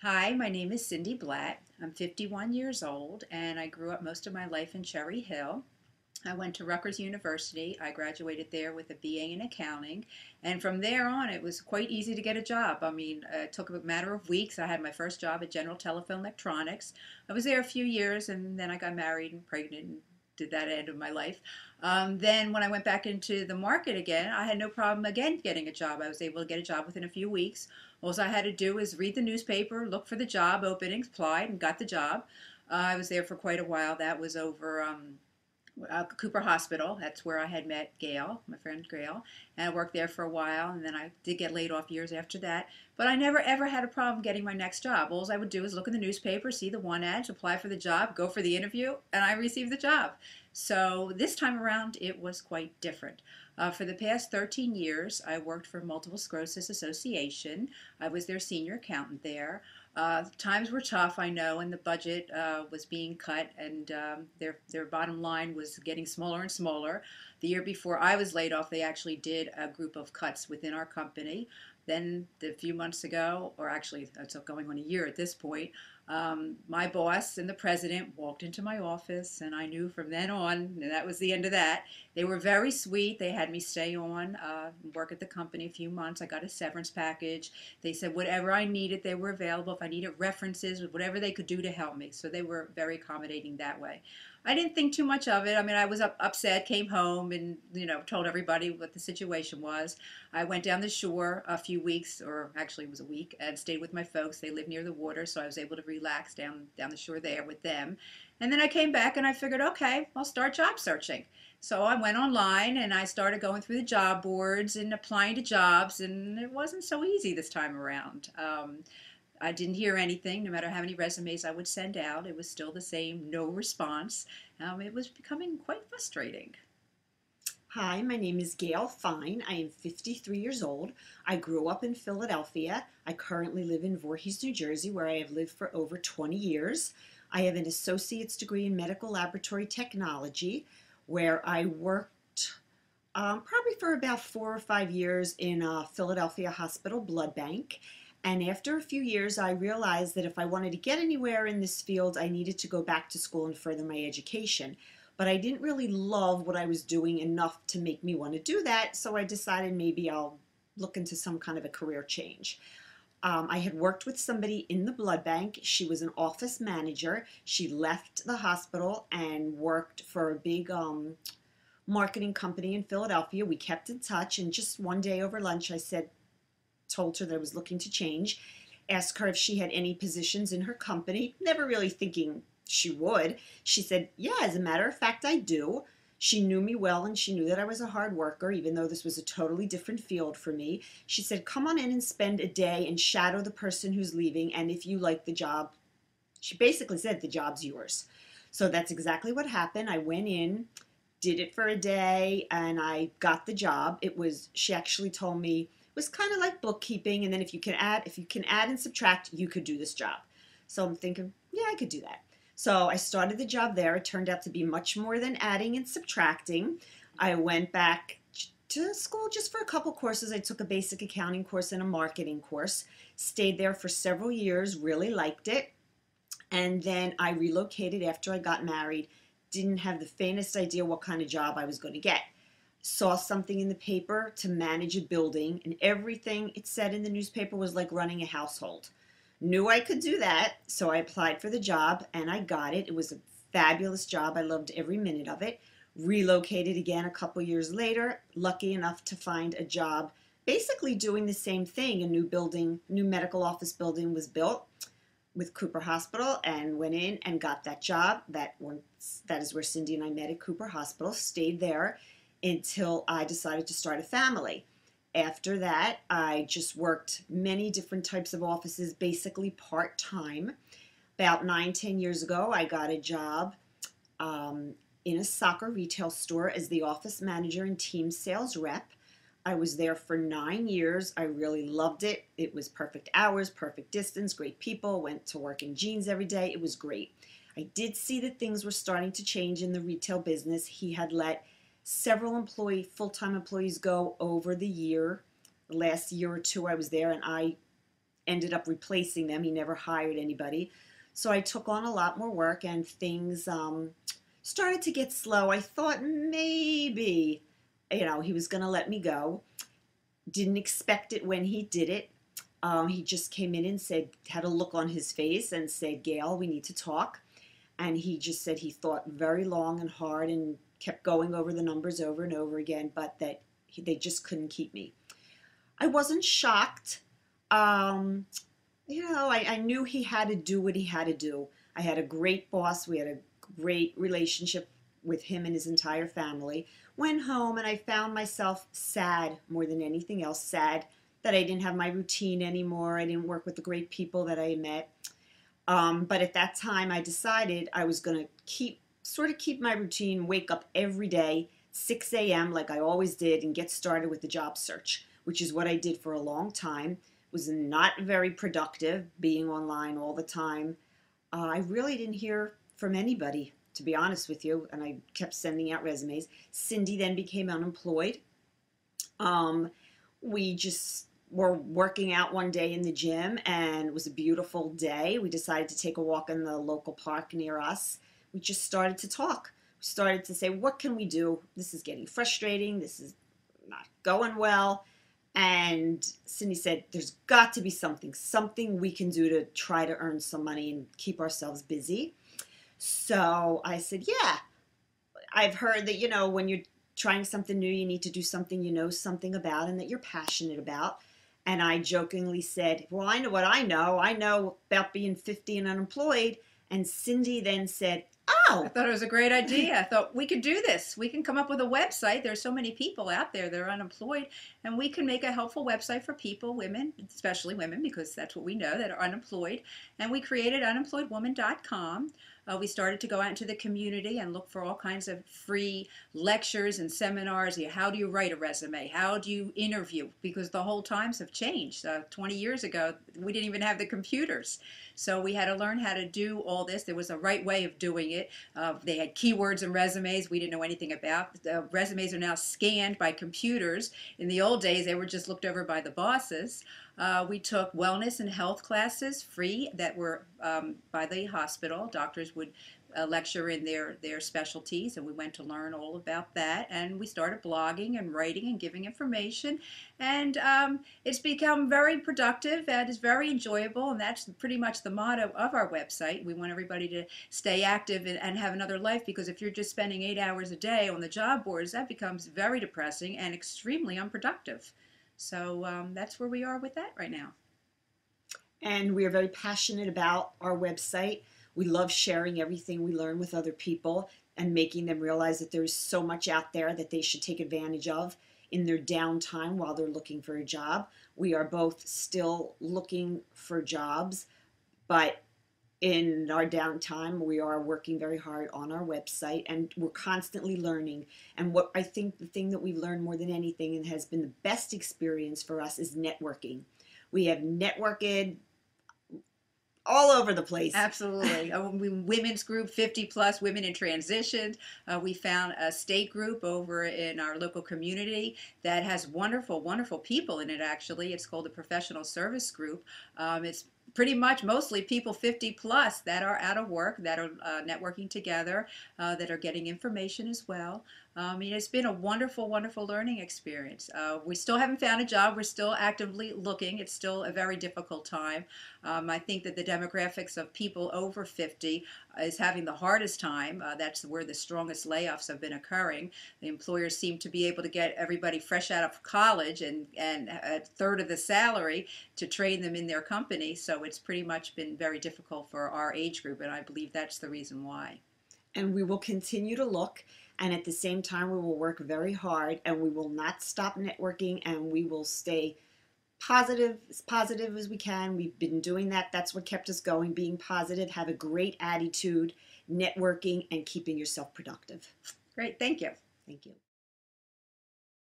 Hi, my name is Syndi Blatt. I'm 51 years old and I grew up most of my life in Cherry Hill. I went to Rutgers University. I graduated there with a BA in accounting. And from there on, it was quite easy to get a job. It took a matter of weeks. I had my first job at General Telephone Electronics. I was there a few years and then I got married and pregnant and did that end of my life. Then when I went back into the market again, I had no problem again getting a job. I was able to get a job within a few weeks. All I had to do is read the newspaper, look for the job openings, applied, and got the job. I was there for quite a while. That was over Cooper Hospital. That's where I had met Gail, my friend Gail, and I worked there for a while. And then I did get laid off years after that. But I never ever had a problem getting my next job. All I would do is look in the newspaper, see the one ad, apply for the job, go for the interview, and I received the job. So this time around, it was quite different. For the past 13 years, I worked for Multiple Sclerosis Association. I was their senior accountant there. Times were tough, I know, and the budget was being cut, and their bottom line was getting smaller and smaller. The year before I was laid off, they actually did a group of cuts within our company. Then, a few months ago, or actually, it's going on a year at this point, my boss and the president walked into my office, and I knew from then on, and that was the end of that. They were very sweet. They had me stay on, work at the company a few months. I got a severance package. They said whatever I needed, they were available. If I needed references, whatever they could do to help me. So they were very accommodating that way. I didn't think too much of it. I mean, I was upset, came home, and told everybody what the situation was. I went down the shore a few weeks, or actually it was a week, and stayed with my folks. They live near the water, so I was able to relax down the shore there with them. And then I came back and I figured, okay, I'll start job searching. So I went online and I started going through the job boards and applying to jobs, and it wasn't so easy this time around. I didn't hear anything, no matter how many resumes I would send out. It was still the same, no response. It was becoming quite frustrating. Hi, my name is Gail FIne. I am 53 years old. I grew up in Philadelphia. I currently live in Voorhees, New Jersey, where I have lived for over 20 years. I have an associate's degree in medical laboratory technology, where I worked probably for about 4 or 5 years in a Philadelphia hospital blood bank. And after a few years, I realized that if I wanted to get anywhere in this field, I needed to go back to school and further my education. But I didn't really love what I was doing enough to make me want to do that, so I decided maybe I'll look into some kind of a career change. I had worked with somebody in the blood bank. She was an office manager. She left the hospital and worked for a big marketing company in Philadelphia. We kept in touch, and just one day over lunch, told her that I was looking to change, asked her if she had any positions in her company, never really thinking she would. She said, yeah, as a matter of fact, I do. She knew me well and she knew that I was a hard worker, even though this was a totally different field for me. She said, come on in and spend a day and shadow the person who's leaving. And if you like the job, she basically said, the job's yours. So that's exactly what happened. I went in, did it for a day, and I got the job. She actually told me it was kind of like bookkeeping. And then if you can add and subtract, you could do this job. So I'm thinking, yeah, I could do that. So I started the job there. It turned out to be much more than adding and subtracting. I went back to school just for a couple courses. I took a basic accounting course and a marketing course. Stayed there for several years, really liked it. And then I relocated after I got married. Didn't have the faintest idea what kind of job I was going to get. Saw something in the paper to manage a building, and everything it said in the newspaper was like running a household. Knew I could do that, so I applied for the job and I got it. It was a fabulous job. I loved every minute of it. Relocated again a couple years later, lucky enough to find a job basically doing the same thing. A new building, new medical office building was built with Cooper Hospital, and went in and got that job. That is where Syndi and I met, at Cooper Hospital. Stayed there until I decided to start a family. After that, I just worked many different types of offices, basically part-time. About 9, 10 years ago, I got a job in a soccer retail store as the office manager and team sales rep. I was there for 9 years. I really loved it. It was perfect hours, perfect distance, great people, went to work in jeans every day. It was great. I did see that things were starting to change in the retail business. He had let several full-time employees go over the last year or two I was there, and I ended up replacing them. He never hired anybody. So I took on a lot more work, and things started to get slow. I thought maybe, he was going to let me go. Didn't expect it when he did it. He just came in and said, had a look on his face and said, Gail, we need to talk. And he just said he thought very long and hard and kept going over the numbers over and over again, but that they just couldn't keep me. I wasn't shocked. I knew he had to do what he had to do. I had a great boss. We had a great relationship with him and his entire family. Went home and I found myself sad more than anything else, sad that I didn't have my routine anymore. I didn't work with the great people that I met. But at that time, I decided I was going to keep my routine, wake up every day, 6 a.m. like I always did, and get started with the job search, which is what I did for a long time. It was not very productive, being online all the time. I really didn't hear from anybody, to be honest with you, and I kept sending out resumes. Syndi then became unemployed. We just were working out one day in the gym, and it was a beautiful day. We decided to take a walk in the local park near us. We just started to talk. We started to say, what can we do? This is getting frustrating. This is not going well. And Syndi said, there's got to be something we can do to try to earn some money and keep ourselves busy. So I said, yeah, I've heard that, when you're trying something new, you need to do something you know something about and that you're passionate about. And I jokingly said, well, I know what I know. I know about being 50 and unemployed. And Syndi then said, oh. I thought it was a great idea. I thought we could do this. We can come up with a website. There's so many people out there that are unemployed, and we can make a helpful website for people, women, especially women, because that's what we know, that are unemployed. And we created unemployedwoman.com. We started to go out into the community and look for all kinds of free lectures and seminars. How do you write a resume? How do you interview? Because the whole times have changed. 20 years ago, we didn't even have the computers. So we had to learn how to do all this. There was a right way of doing it. They had keywords and resumes we didn't know anything about. The resumes are now scanned by computers. In the old days, they were just looked over by the bosses. We took wellness and health classes free that were by the hospital. Doctors would lecture in their specialties, and we went to learn all about that. And we started blogging and writing and giving information. And it's become very productive and is very enjoyable. And that's pretty much the motto of our website. We want everybody to stay active and have another life, because if you're just spending 8 hours a day on the job boards, that becomes very depressing and extremely unproductive. So that's where we are with that right now. And we are very passionate about our website. We love sharing everything we learn with other people and making them realize that there's so much out there that they should take advantage of in their downtime while they're looking for a job. We are both still looking for jobs, but in our downtime, we are working very hard on our website, and we're constantly learning. And what I think the thing that we've learned more than anything and has been the best experience for us is networking. We have networked all over the place. Absolutely. Women's group, 50 plus women in transition. We found a state group over in our local community that has wonderful, wonderful people in it, actually. It's called the Professional Service Group. It's pretty much mostly people 50 plus that are out of work, that are networking together, that are getting information as well. It's been a wonderful, wonderful learning experience. We still haven't found a job. We're still actively looking. It's still a very difficult time. I think that the demographics of people over 50 is having the hardest time. That's where the strongest layoffs have been occurring. The employers seem to be able to get everybody fresh out of college and a third of the salary to train them in their company. So it's pretty much been very difficult for our age group, and I believe that's the reason why. And we will continue to look, and at the same time we will work very hard, and we will not stop networking, and we will stay positive as we can. We've been doing that. That's what kept us going, being positive, have a great attitude, networking, and keeping yourself productive. Great. Thank you. Thank you.